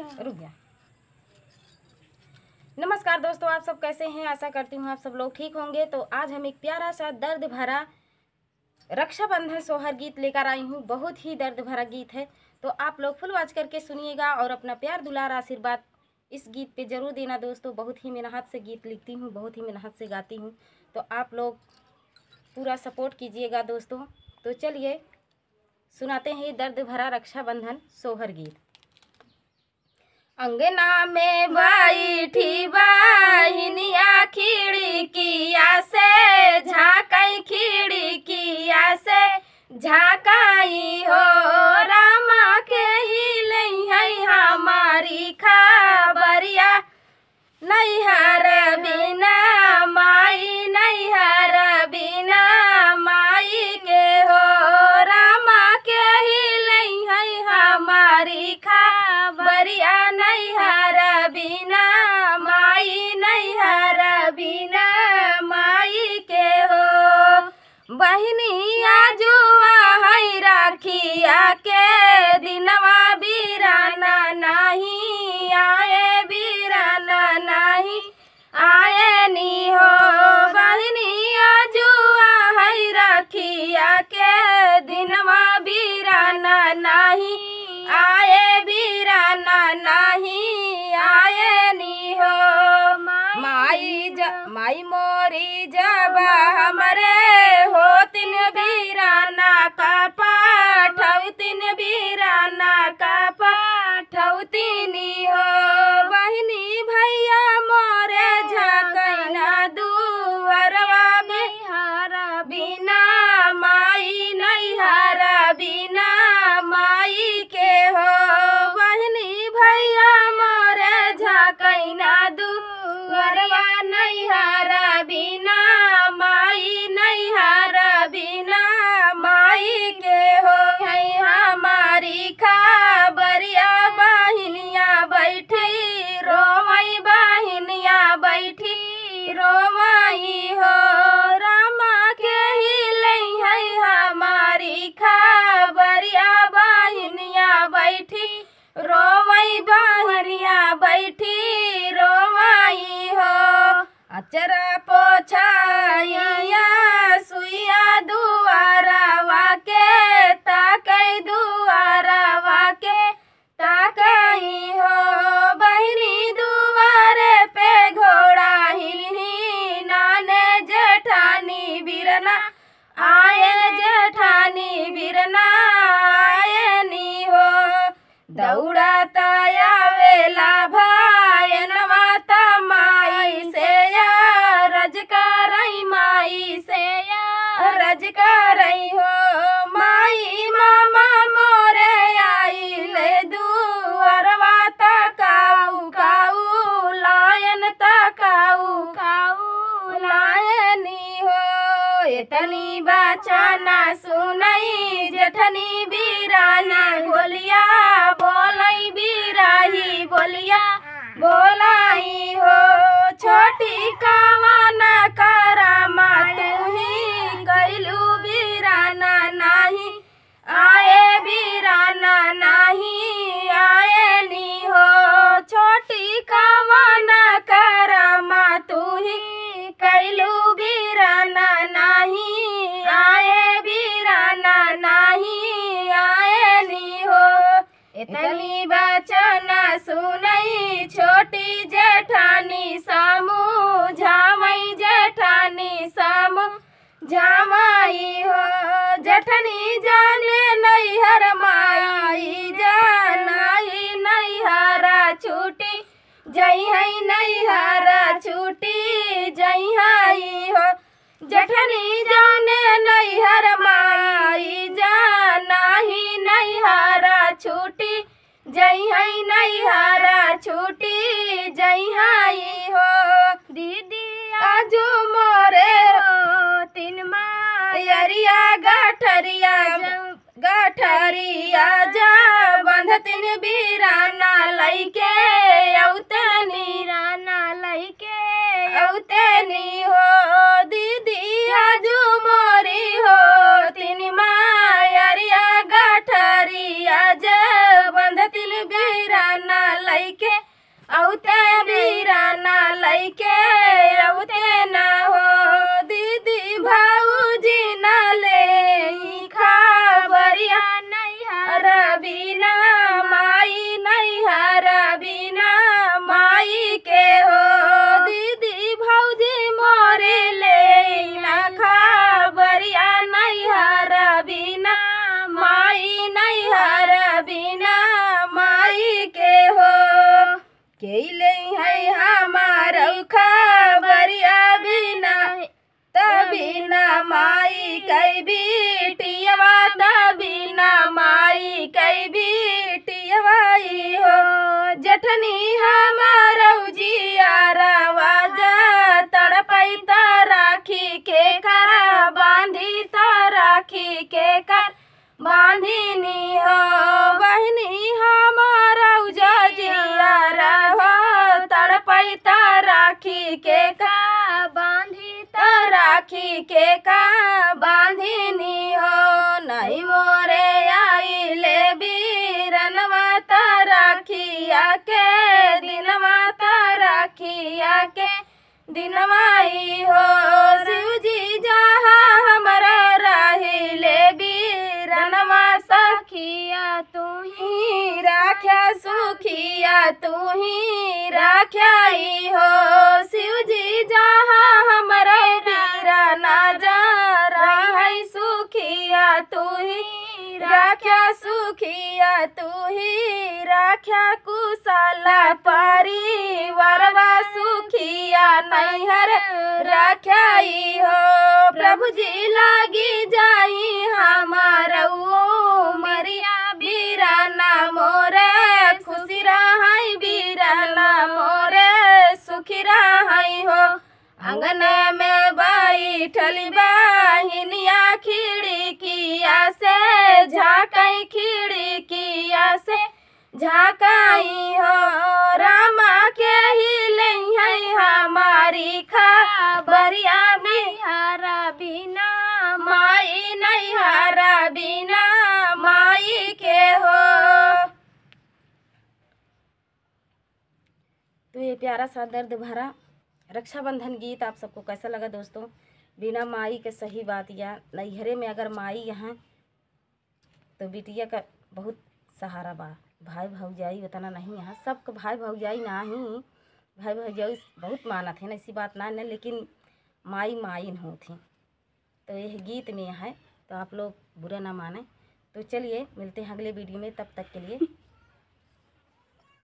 रुक गया। नमस्कार दोस्तों, आप सब कैसे हैं? आशा करती हूँ आप सब लोग ठीक होंगे। तो आज हम एक प्यारा सा दर्द भरा रक्षाबंधन सोहर गीत लेकर आई हूँ। बहुत ही दर्द भरा गीत है, तो आप लोग फुल वॉच करके सुनिएगा और अपना प्यार दुलार आशीर्वाद इस गीत पे ज़रूर देना दोस्तों। बहुत ही मेहनत से गीत लिखती हूँ, बहुत ही मेहनत से गाती हूँ, तो आप लोग पूरा सपोर्ट कीजिएगा दोस्तों। तो चलिए सुनाते हैं दर्द भरा रक्षाबंधन सोहर गीत। अंगना में बैठी बहिनिया खिड़किया से झाँकई, खिड़किया से झाँकई हो, रामा के हिलई है हमारी खबरिया, नैहर बिना माई, नैहर बिना माई के हो, रामा के हिलई है हमारी खबरिया, नैहर बिना माई, नैहर बिना माई के हो। बहनिया जुआ है राखिया के दिनवा, बीराना नहीं आए, बीराना नहीं आए नी हो, बहनिया जुआ है राखिया के दिनवा, बीराना नहीं आए, बीराना नहीं आए नी हो। माई मोरी जब हमरे होतिन बीराना का पाठौतिन, बीराना का पाठौतिनी हो, बहिनी भैया मोरे झकैना दुअरवा में, नैहर बिना माई, नैहर बिना माई के हो, बहिनी भैया मोरे झकैना दुअरवा, नैहर बिना माई, नैहर बिना माई के हो। है हमारी खबरिया बहिनिया बैठी रोवई, बहिनिया बैठी रोवई हो, रामा के हिलई है हमारी खबरिया, बहिनिया बैठी रोवई, बहिनिया बैठी रोवई हो। अचरा पोछाइया सुइया दुआरवा के ताकई, दुआरवा के ताकई हो, बहिनी दुआरे पे घोड़ा हिलही, नाने जेठानी बिरना आए, जेठानी बिरना आए नी हो, दौड़ाता आवेला भायनवा माई से या रज करई, माई से या रज करई हो, माई मामा मोरे आई ले दुअरवा, तकाऊ काऊ लायन, तकाऊ काऊ लायनी हो। इतनी बचना सुनई जेठनी बिराही बोलिया, बोलई बिराही बोलिया बोलाई हो, छोटी कावाना करामा तुही कैलू, बीराना नहीं आए, बीराना नहीं आए नी हो, छोटी कावाना करामा तुही कैलू, बीराना नहीं आए, बीराना नहीं आए नी हो। इतनी बचना सुनई छोटी जेठानी सामू झामई, जेठानी सामू झामई हो, जेठनी जाने नैहर माई जानाई, नैहरा छूटी जई है, नैहरा छूटी जई है हो, जेठनी जाने नैहर माई जानाही, नैहरा छूटी जई है, नैहरा छूटी जई है हो। दीदी आजू मोरे तीन मायरिया गठरिया, गठरिया जा बंधतिन बीराना लइके, औतनी राना लइके औतनी हो, दीदी आजू मोरी हो तीन मायरिया गठरिया जा बंधतिन बीरा बीराना लैके औते बीराना लैके औते ना हो दीदी भाऊजी ना ले खबरिया नैहर बिना माई नैहर बिना माई के हो दीदी भाऊजी मोरे ले ना खबरिया नैहर बिना माई नैहर बिना माई के हो केले है हमार खबरिया बिना तबिना माई कई बेटियवा तबिना माई कई बेटियवाई हो जठनी हमार जियारवा जा तड़पई त राखी के कर बांधी त राखी के कर बांधिनी हो बहनी हमार जियारा हो तड़पई त राखी के का बांधी त राखी के का बांधिनी हो नहीं मोरे आई ले बीरनवा त राखिया के दिनवा त राखिया के दिनवाई हो शिवजी जहाँ हमारा राही ले बीरनवा सखिया तू ही राख्या सुखिया तू ही राख्याई हो शिवजी जहाँ हमारा बीरना जा रही सुखिया तू ही राख्या सुखिया तू ही राख्या कुशला परिवारवा सुखिया नैहर राख्याई हो प्रभु जी लागी जाई हमारो मरिया बीराना मोरे खुशी रहाई बीराना मोरे सुखी रहाई हो आंगन में बैठल बहिनिया खिड़किया से झाकई खिड़किया से झाकाई हो रामा के ही लई हमारी खबरिया नैहरा बिना माई नैहरा बिना माई के हो। तो ये प्यारा सा दर्द भरा रक्षाबंधन गीत आप सबको कैसा लगा दोस्तों। बिना माई के सही बात या नैहरे में अगर माई यहाँ तो बिटिया का बहुत सहारा बा। भाई भौजाई उतना नहीं यहाँ सबको भाई भौजाई ना ही भाई भौजाई बहुत मानत है ना ऐसी बात ना लेकिन माई माई न होती। तो यह गीत में है तो आप लोग बुरा ना माने। तो चलिए मिलते हैं अगले वीडियो में, तब तक के लिए